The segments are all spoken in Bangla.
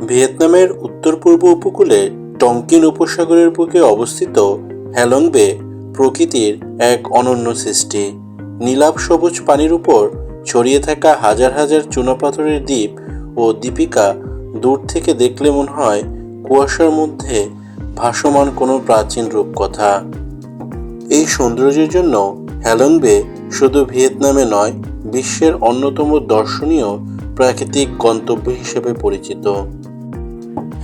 ভিয়েতনামের উত্তর-পূর্ব উপকূলে টংকিন উপসাগরের বুকে অবস্থিত হ্যালং বে প্রকৃতির এক অনন্য সৃষ্টি। নীলাভ সবুজ পানির উপর ছড়িয়ে থাকা হাজার হাজার চুনাপাথরের দ্বীপ ও দ্বীপিকা দূর থেকে দেখলে মনে হয় কুয়াশার মধ্যে ভাসমান কোনো প্রাচীন রূপকথা। এই সৌন্দর্যের জন্য হ্যালং বে শুধু ভিয়েতনামে নয়, বিশ্বের অন্যতম দর্শনীয় প্রাকৃতিক গন্তব্য হিসেবে পরিচিত।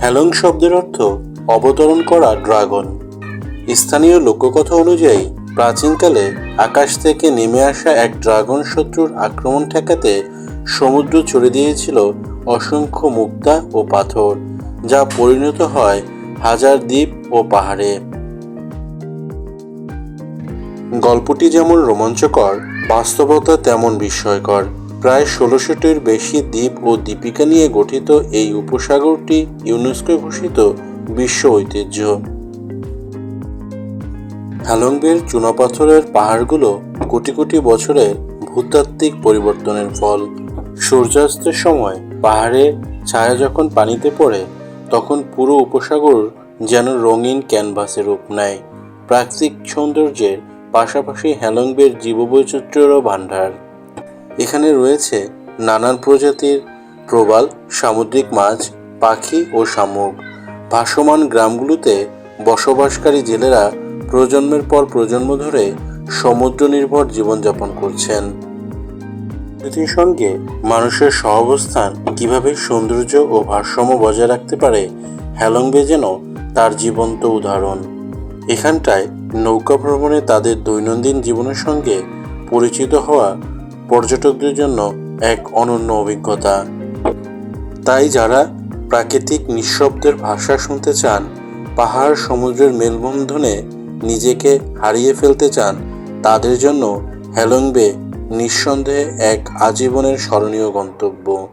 হ্যালং শব্দের অর্থ অবতরণ করা ড্রাগন। স্থানীয় লোককথা অনুযায়ী প্রাচীনকালে আকাশ থেকে নেমে আসা এক ড্রাগন শত্রুর আক্রমণ ঠেকাতে সমুদ্র ছড়ে দিয়েছিল অসংখ্য মুক্তা ও পাথর, যা পরিণত হয় হাজার দ্বীপ ও পাহাড়ে। গল্পটি যেমন রোমাঞ্চকর, বাস্তবতা তেমন বিস্ময়কর। প্রায় ১৬০০টির বেশি দ্বীপ ও দ্বীপিকা নিয়ে গঠিত এই উপসাগরটি ইউনেস্কো ঘোষিত বিশ্ব ঐতিহ্য। হ্যালং বের চুনাপাথরের পাহাড়গুলো কোটি কোটি বছরের ভূতাত্ত্বিক পরিবর্তনের ফল। সূর্যাস্তের সময় পাহাড়ে ছায়া যখন পানিতে পড়ে, তখন পুরো উপসাগর যেন রঙিন ক্যানভাসে রূপ নেয়। প্রাকৃতিক সৌন্দর্যের পাশাপাশি হ্যালং বের জীববৈচিত্র্যেরও ভাণ্ডার। এখানে রয়েছে নানান প্রজাতির প্রবাল, সামুদ্রিক মাছ, পাখি ও শামুক। ভাসমান গ্রামগুলোতে বসবাসকারী জেলেরা প্রজন্মের পর প্রজন্ম ধরে সমুদ্র নির্ভর জীবনযাপন করছেন। প্রকৃতির সঙ্গে মানুষের সহাবস্থান কিভাবে সৌন্দর্য ও ভারসাম্য বজায় রাখতে পারে, হ্যালং বে যেন তার জীবন্ত উদাহরণ। এখানটায় নৌকা ভ্রমণে তাদের দৈনন্দিন জীবনের সঙ্গে পরিচিত হওয়া পর্যটকদের জন্য এক অনন্য অভিজ্ঞতা। তাই যারা প্রাকৃতিক নিঃশব্দের ভাষা শুনতে চান, পাহাড় সমুদ্রের মেলবন্ধনে নিজেকে হারিয়ে ফেলতে চান, তাদের জন্য হ্যালং বে নিঃসন্দেহে এক আজীবনের স্মরণীয় গন্তব্য।